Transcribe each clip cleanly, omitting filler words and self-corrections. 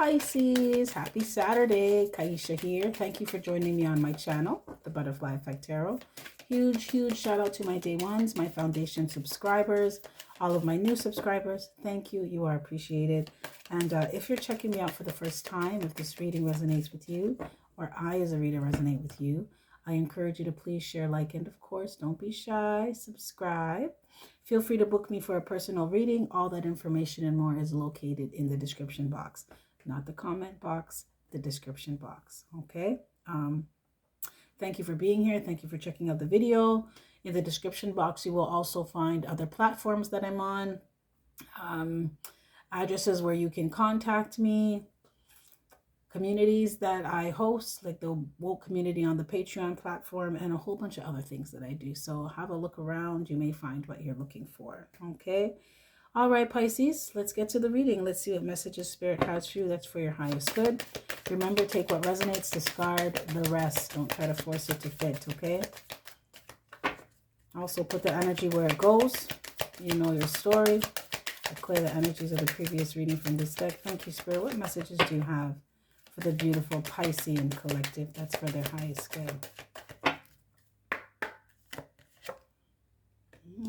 Pisces, happy Saturday. Ki-esha here. Thank you for joining me on my channel, The Butterfly Effect Tarot. Huge shout out to my day ones, my foundation subscribers, all of my new subscribers. Thank you. You are appreciated. And if you're checking me out for the first time, if this reading resonates with you, or I as a reader resonate with you, I encourage you to please share, like, and of course, don't be shy, subscribe. Feel free to book me for a personal reading. All that information and more is located in the description box. Not the comment box, the description box. Okay? Thank you for being here. Thank you for checking out the video. In the description box, you will also find other platforms that I'm on, addresses where you can contact me, communities that I host, like the Woke community on the Patreon platform, and a whole bunch of other things that I do. So have a look around. You may find what you're looking for. Okay? All right, Pisces, let's get to the reading. Let's see what messages Spirit has for you. That's for your highest good. Remember, take what resonates, discard the rest. Don't try to force it to fit, okay? Also, put the energy where it goes. You know your story. I clear the energies of the previous reading from this deck. Thank you, Spirit. What messages do you have for the beautiful Piscean collective? That's for their highest good.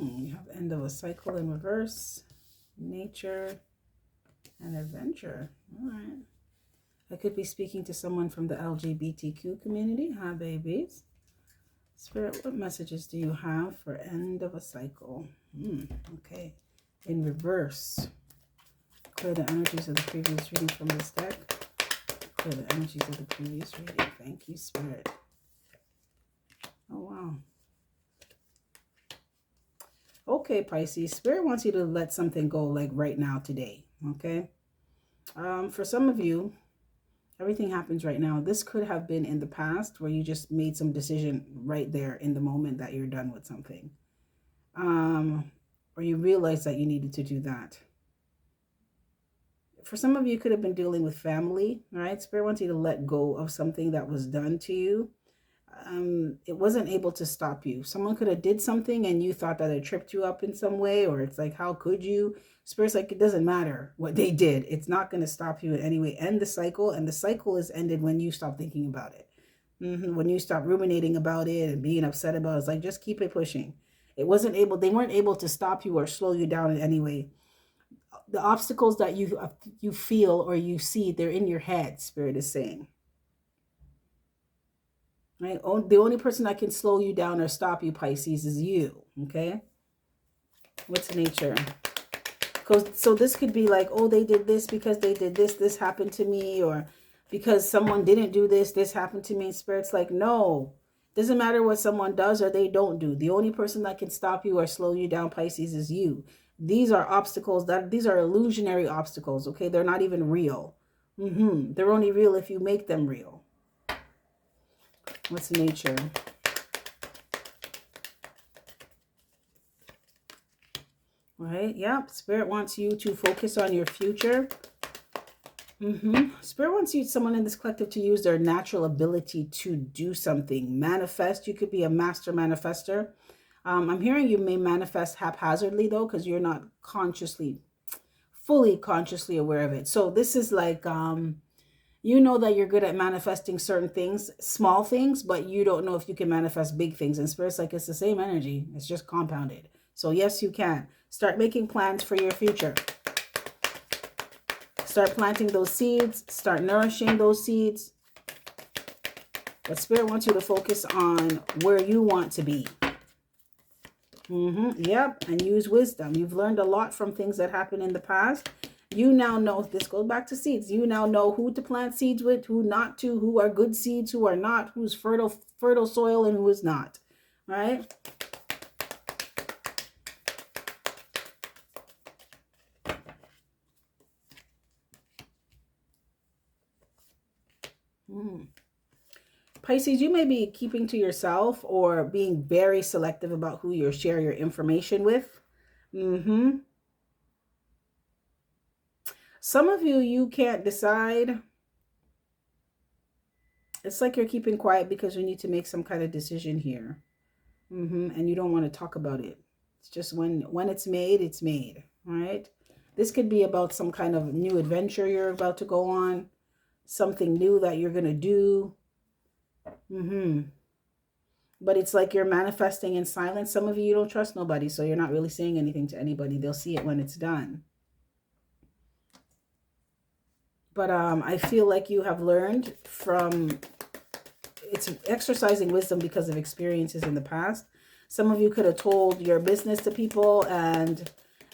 You have end of a cycle in reverse, nature, and adventure. All right. I could be speaking to someone from the LGBTQ community. Hi, babies. Spirit, what messages do you have for end of a cycle? Okay. In reverse. Clear the energies of the previous reading from this deck. Clear the energies of the previous reading. Thank you, Spirit. Oh, wow. Okay, Pisces. Spirit wants you to let something go, like right now, today. Okay? For some of you, everything happens right now. This could have been in the past where you just made some decision right there in the moment that you're done with something. Or you realized that you needed to do that. For some of you, could have been dealing with family, right? Spirit wants you to let go of something that was done to you. It wasn't able to stop you. Someone could have did something and you thought that it tripped you up in some way, or it's like, how could you? Spirit's like, it doesn't matter what they did. It's not going to stop you in any way. End the cycle, and the cycle is ended when you stop thinking about it. When you stop ruminating about it and being upset about it. It's like, just keep it pushing. They weren't able to stop you or slow you down in any way. The obstacles that you feel or you see, they're in your head, Spirit is saying. Right? The only person that can slow you down or stop you, Pisces, is you. Okay? What's nature? So this could be like, oh, they did this because they did this. This happened to me. Or because someone didn't do this. This happened to me. Spirit's like, no. Doesn't matter what someone does or they don't do. The only person that can stop you or slow you down, Pisces, is you. These are obstacles. These are illusionary obstacles. Okay? They're not even real. They're only real if you make them real. What's nature? Right? Yep. Spirit wants you to focus on your future. Spirit wants someone in this collective to use their natural ability to do something. Manifest. You could be a master manifester. I'm hearing you may manifest haphazardly, though, because you're not fully consciously aware of it. So this is like, you know that you're good at manifesting certain things, small things, but you don't know if you can manifest big things. And Spirit's like, it's the same energy. It's just compounded. So yes, you can. Start making plans for your future. Start planting those seeds. Start nourishing those seeds. But Spirit wants you to focus on where you want to be. Yep. And use wisdom. You've learned a lot from things that happened in the past. You now know, this goes back to seeds. You now know who to plant seeds with, who not to, who are good seeds, who are not, who's fertile soil, and who is not. Right? Pisces, you may be keeping to yourself or being very selective about who you share your information with. Some of you can't decide. It's like you're keeping quiet because you need to make some kind of decision here. And you don't want to talk about it. It's just when it's made, it's made. Right? This could be about some kind of new adventure you're about to go on. Something new that you're going to do. But it's like you're manifesting in silence. Some of you don't trust nobody, so you're not really saying anything to anybody. They'll see it when it's done. But I feel like you have learned from... It's exercising wisdom because of experiences in the past. Some of you could have told your business to people and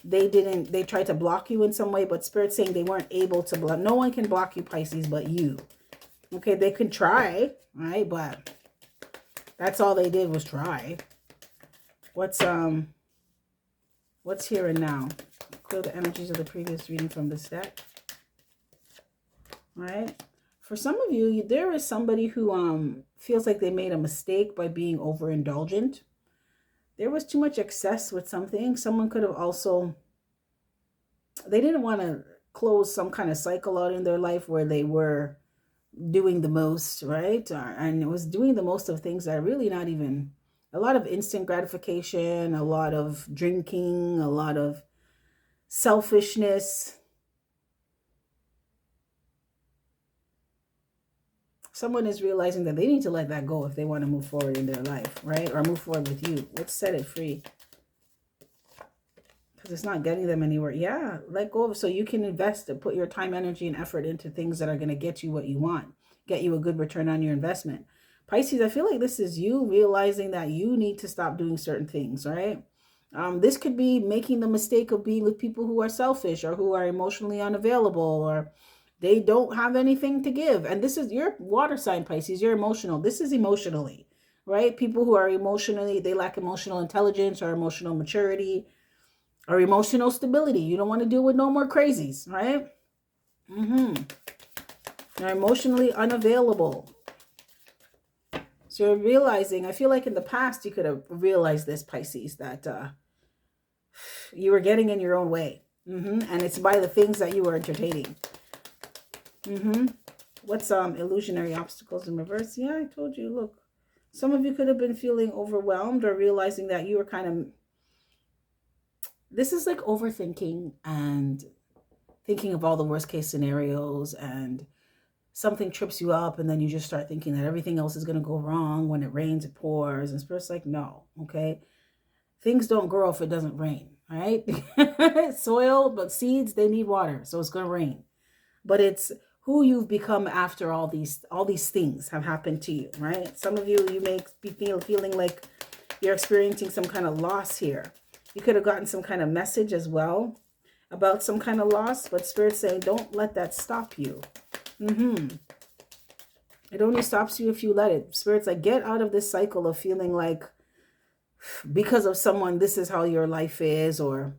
they didn't. They tried to block you in some way, but Spirit's saying they weren't able to block. No one can block you, Pisces, but you. Okay, they could try, right? But that's all they did was try. What's here and now? Clear the energies of the previous reading from this deck. Right? For some of you, there is somebody who feels like they made a mistake by being overindulgent. There was too much excess with something. Someone could have also... They didn't want to close some kind of cycle out in their life where they were doing the most, right? And it was doing the most of things that are really not even... A lot of instant gratification, a lot of drinking, a lot of selfishness. Someone is realizing that they need to let that go if they want to move forward in their life, right? Or move forward with you. Let's set it free. Because it's not getting them anywhere. Yeah, let go of it so you can invest and put your time, energy, and effort into things that are going to get you what you want. Get you a good return on your investment. Pisces, I feel like this is you realizing that you need to stop doing certain things, right? This could be making the mistake of being with people who are selfish or who are emotionally unavailable or... They don't have anything to give. And this is your water sign, Pisces. You're emotional. This is emotionally, right? People who are emotionally, they lack emotional intelligence or emotional maturity or emotional stability. You don't want to deal with no more crazies, right? They're emotionally unavailable. So you're realizing, I feel like in the past you could have realized this, Pisces, that you were getting in your own way. And it's by the things that you were entertaining. What's illusionary obstacles in reverse? Yeah, I told you, look. Some of you could have been feeling overwhelmed or realizing that you were kind of... This is like overthinking and thinking of all the worst case scenarios, and something trips you up and then you just start thinking that everything else is going to go wrong. When it rains, it pours. And Spirit's like, no, okay? Things don't grow if it doesn't rain, right? Soil, but seeds, they need water, so it's going to rain. But it's who you've become after all these things have happened to you, right? Some of you, you may be feeling like you're experiencing some kind of loss here. You could have gotten some kind of message as well about some kind of loss, but Spirit's saying, don't let that stop you. It only stops you if you let it. Spirit's like, get out of this cycle of feeling like because of someone, this is how your life is, or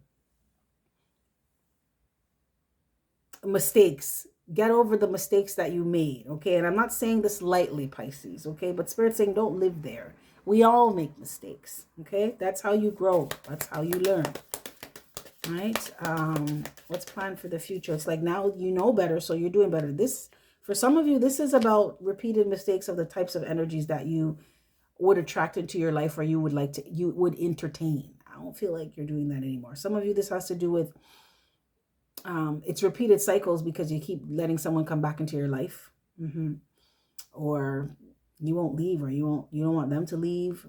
mistakes. Get over the mistakes that you made, okay? And I'm not saying this lightly, Pisces, okay? But Spirit's saying don't live there. We all make mistakes, okay? That's how you grow. That's how you learn, right? What's planned for the future? It's like now you know better, so you're doing better. This, for some of you, this is about repeated mistakes of the types of energies that you would attract into your life, or you would entertain. I don't feel like you're doing that anymore. Some of you, this has to do with it's repeated cycles because you keep letting someone come back into your life, or you won't leave, or you don't want them to leave,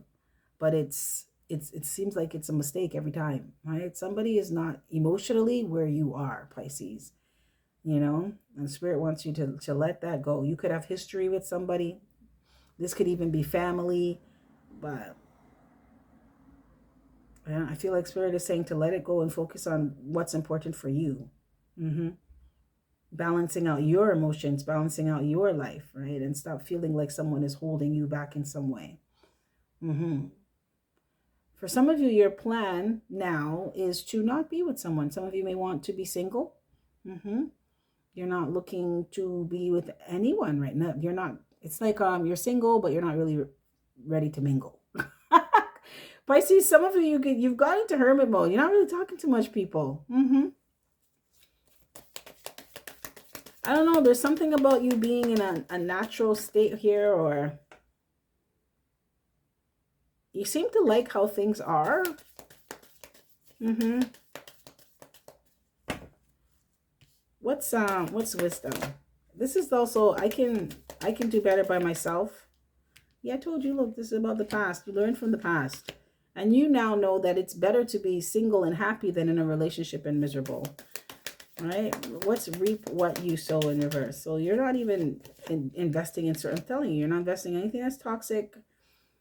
but it seems like it's a mistake every time, right? Somebody is not emotionally where you are, Pisces, you know, and Spirit wants you to let that go. You could have history with somebody. This could even be family, but yeah, I feel like Spirit is saying to let it go and focus on what's important for you. Balancing out your emotions, balancing out your life, right? And stop feeling like someone is holding you back in some way. For some of you, your plan now is to not be with someone. Some of you may want to be single. You're not looking to be with anyone right now. You're not, it's like you're single, but you're not really ready to mingle. Pisces, some of you, you've got into hermit mode. You're not really talking to much people. I don't know. There's something about you being in a natural state here, or you seem to like how things are. What's wisdom? This is also, I can do better by myself. Yeah, I told you, look, this is about the past. You learn from the past. And you now know that it's better to be single and happy than in a relationship and miserable. Right? What's reap what you sow in reverse. So you're not even investing in certain, I'm telling you, you're not investing in anything that's toxic,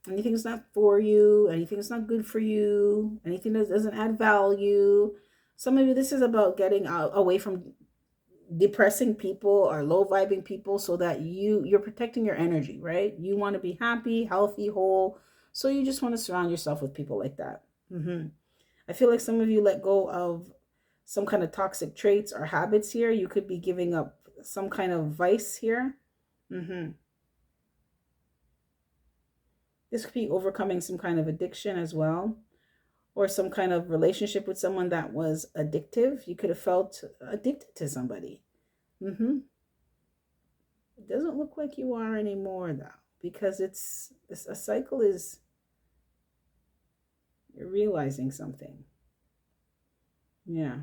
anything that's not for you, anything that's not good for you, anything that doesn't add value. Some of you, this is about getting away from depressing people or low vibing people, so that you're protecting your energy, right? You want to be happy, healthy, whole. So you just want to surround yourself with people like that. I feel like some of you let go of some kind of toxic traits or habits here. You could be giving up some kind of vice here. This could be overcoming some kind of addiction as well, or some kind of relationship with someone that was addictive. You could have felt addicted to somebody. It doesn't look like you are anymore, though, because it's a cycle. Is you're realizing something. Yeah.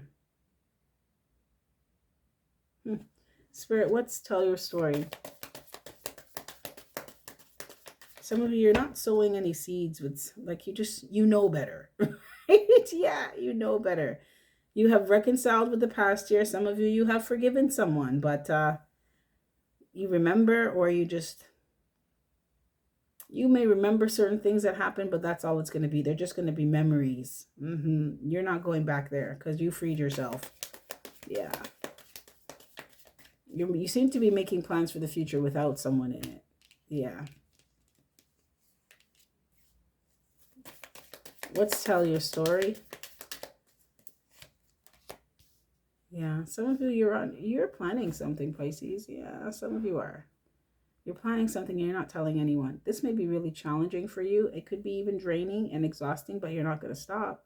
Spirit, let's tell your story. Some of you, you're not sowing any seeds with, like, you know better. Right? Yeah, you know better. You have reconciled with the past year. Some of you, you have forgiven someone, but you remember, or you may remember certain things that happened, but that's all it's going to be. They're just going to be memories. You're not going back there because you freed yourself. Yeah. You seem to be making plans for the future without someone in it. Yeah. Let's tell your story. Yeah, some of you, you're planning something, Pisces. Yeah, some of you are. You're planning something and you're not telling anyone. This may be really challenging for you. It could be even draining and exhausting, but you're not going to stop.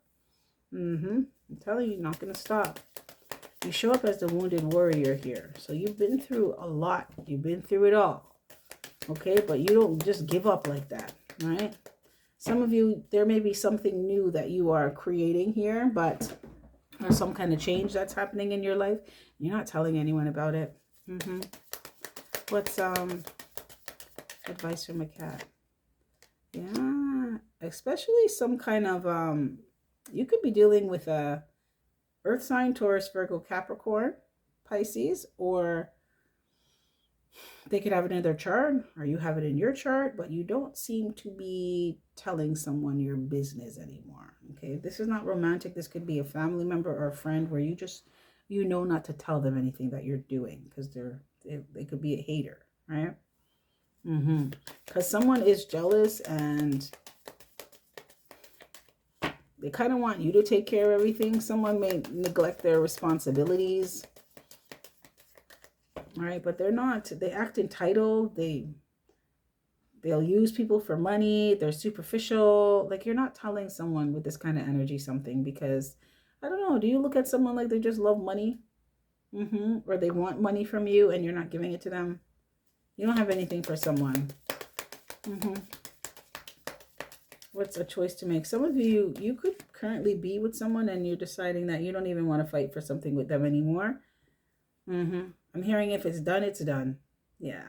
I'm telling you, you're not going to stop. You show up as the wounded warrior here. So you've been through a lot. You've been through it all. Okay, but you don't just give up like that, right? Some of you, there may be something new that you are creating here, but there's some kind of change that's happening in your life. You're not telling anyone about it. What's advice from a cat? Yeah, especially some kind of you could be dealing with a earth sign, Taurus, Virgo, Capricorn, Pisces, or they could have it in their chart, or you have it in your chart, but you don't seem to be telling someone your business anymore. Okay, this is not romantic. This could be a family member or a friend where you know not to tell them anything that you're doing, because they could be a hater, right? Because someone is jealous and they kind of want you to take care of everything. Someone may neglect their responsibilities. All right, but they're not. They act entitled. They'll use people for money. They're superficial. Like, you're not telling someone with this kind of energy something, because, I don't know, do you look at someone like they just love money? Or they want money from you and you're not giving it to them? You don't have anything for someone. What's a choice to make? Some of you, you could currently be with someone and you're deciding that you don't even want to fight for something with them anymore. I'm hearing if it's done, it's done. Yeah.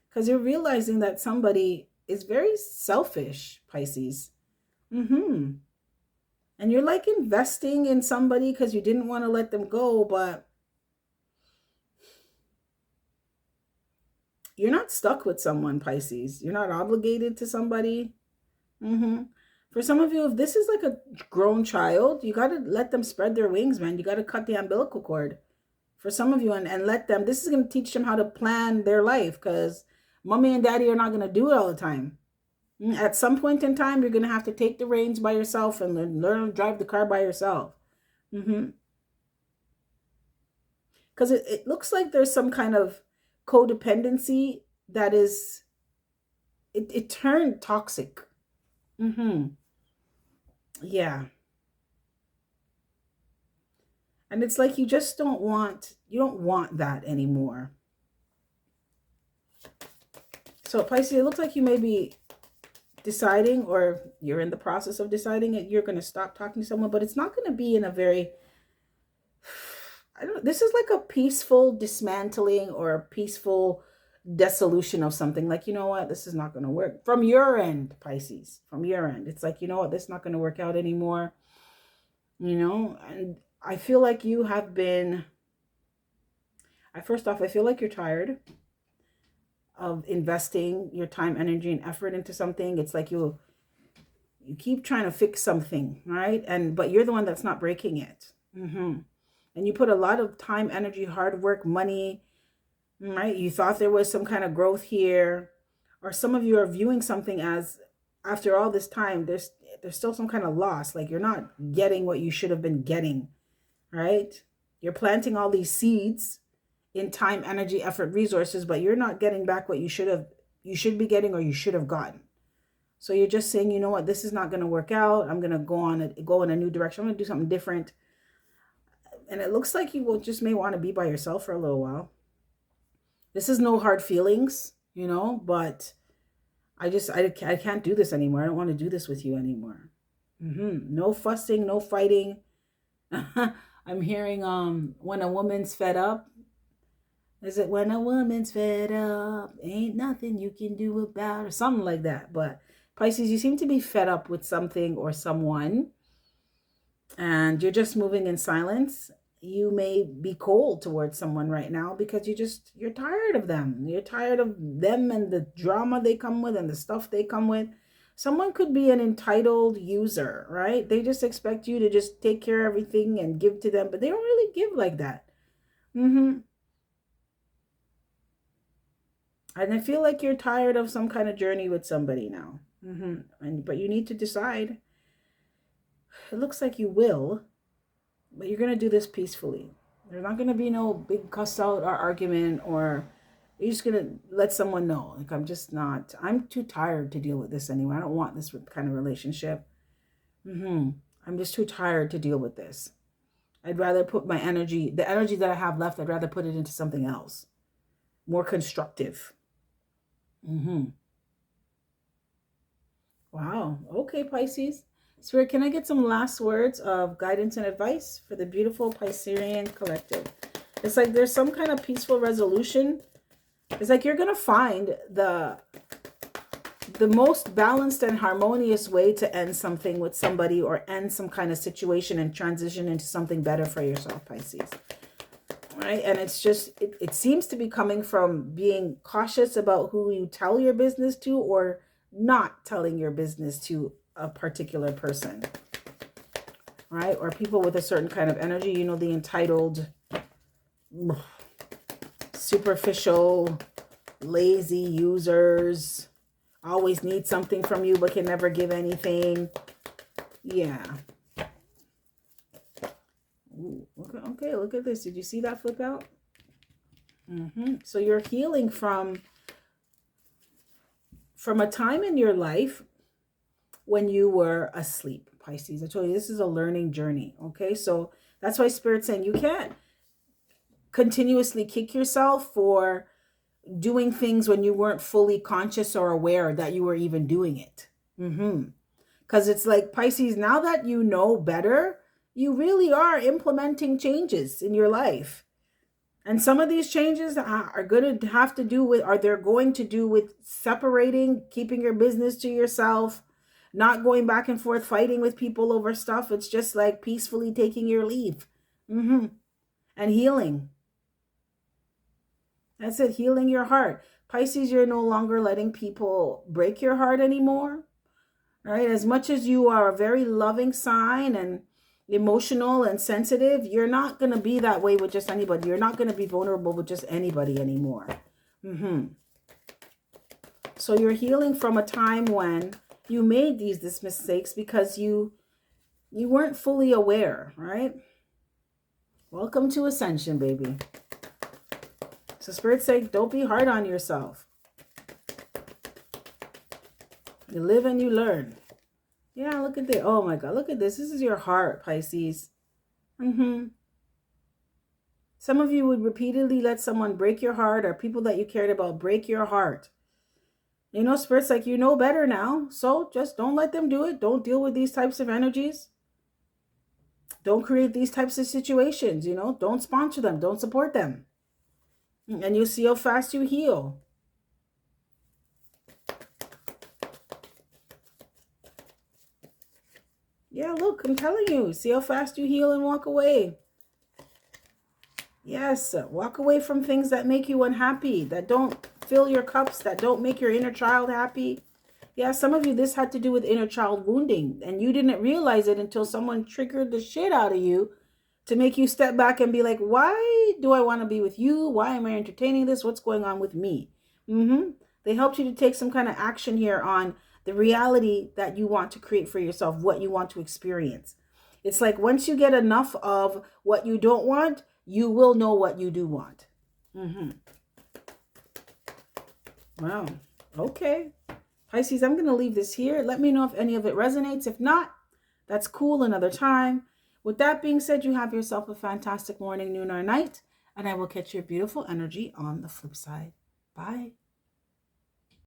Because you're realizing that somebody is very selfish, Pisces. And you're like investing in somebody because you didn't want to let them go, but you're not stuck with someone, Pisces. You're not obligated to somebody. For some of you, if this is like a grown child, you got to let them spread their wings, man. You got to cut the umbilical cord. For some of you, and let them, this is going to teach them how to plan their life, because mommy and daddy are not going to do it all the time. At some point in time, you're going to have to take the reins by yourself and learn to drive the car by yourself. Because it looks like there's some kind of codependency that is, it turned toxic. Yeah. And it's like you just don't want that anymore. So Pisces, it looks like you may be deciding, or you're in the process of deciding it, you're going to stop talking to someone, but it's not going to be in a very I don't, this is like a peaceful dismantling or a peaceful dissolution of something. Like, you know what, this is not going to work from your end, Pisces. From your end, it's like, you know what, this is not going to work out anymore. And I feel like you have been, first off, I feel like you're tired of investing your time, energy, and effort into something. It's like you keep trying to fix something, right? But you're the one that's not breaking it. And you put a lot of time, energy, hard work, money, right? You thought there was some kind of growth here, or some of you are viewing something as, after all this time, there's still some kind of loss. Like, you're not getting what you should have been getting, right? You're planting all these seeds in time, energy, effort, resources, but you're not getting back what you should be getting, or you should have gotten. So you're just saying, you know what, this is not going to work out. I'm going to go in a new direction. I'm going to do something different. And it looks like you may want to be by yourself for a little while. This is no hard feelings, but I can't do this anymore. I don't want to do this with you anymore. No fussing, no fighting. I'm hearing when a woman's fed up. Is it when a woman's fed up, ain't nothing you can do about it, or something like that. But Pisces, you seem to be fed up with something or someone, and you're just moving in silence. You may be cold towards someone right now because you're tired of them. You're tired of them and the drama they come with and the stuff they come with. Someone could be an entitled user, right? They just expect you to just take care of everything and give to them, but they don't really give like that. And I feel like you're tired of some kind of journey with somebody now. But you need to decide. It looks like you will, but you're going to do this peacefully. There's not going to be no big cuss out or argument, or you're just going to let someone know. Like, I'm too tired to deal with this anymore. I don't want this kind of relationship. I'm just too tired to deal with this. I'd rather put the energy that I have left, I'd rather put it into something else, more constructive. Wow. Okay, Pisces. Spirit, can I get some last words of guidance and advice for the beautiful Piscean collective? It's like there's some kind of peaceful resolution. It's like you're going to find the most balanced and harmonious way to end something with somebody, or end some kind of situation and transition into something better for yourself, Pisces. Right? And it's just, it seems to be coming from being cautious about who you tell your business to, or not telling your business to a particular person, right? Or people with a certain kind of energy, the entitled, superficial, lazy users, always need something from you but can never give anything. Yeah. Ooh, okay, look at this. Did you see that flip out? So you're healing from a time in your life when you were asleep, Pisces. I told you this is a learning journey, okay? So that's why Spirit's saying you can't continuously kick yourself for doing things when you weren't fully conscious or aware that you were even doing it. Because it's like, Pisces, now that you know better, you really are implementing changes in your life. And some of these changes are going to have to do with, they're going to do with separating, keeping your business to yourself, not going back and forth fighting with people over stuff. It's just like peacefully taking your leave. And healing. That's it, healing your heart. Pisces, you're no longer letting people break your heart anymore. Right? As much as you are a very loving sign and emotional and sensitive, you're not going to be that way with just anybody. You're not going to be vulnerable with just anybody anymore. So you're healing from a time when you made these mistakes because you weren't fully aware, right? Welcome to Ascension, baby. So Spirit's saying, don't be hard on yourself. You live and you learn. Yeah, look at this. Oh my God, look at this. This is your heart, Pisces. Some of you would repeatedly let someone break your heart, or people that you cared about break your heart. Spirit's like, you know better now. So just don't let them do it. Don't deal with these types of energies. Don't create these types of situations, you know. Don't sponsor them. Don't support them. And you'll see how fast you heal. Yeah, look, I'm telling you. See how fast you heal and walk away. Yes, walk away from things that make you unhappy, that don't fill your cups, that don't make your inner child happy. Yeah, some of you, this had to do with inner child wounding, and you didn't realize it until someone triggered the shit out of you to make you step back and be like, why do I want to be with you? Why am I entertaining this? What's going on with me? They helped you to take some kind of action here on the reality that you want to create for yourself, what you want to experience. It's like once you get enough of what you don't want, you will know what you do want. Wow. Okay. Pisces, I'm going to leave this here. Let me know if any of it resonates. If not, that's cool, another time. With that being said, you have yourself a fantastic morning, noon, or night, and I will catch your beautiful energy on the flip side. Bye.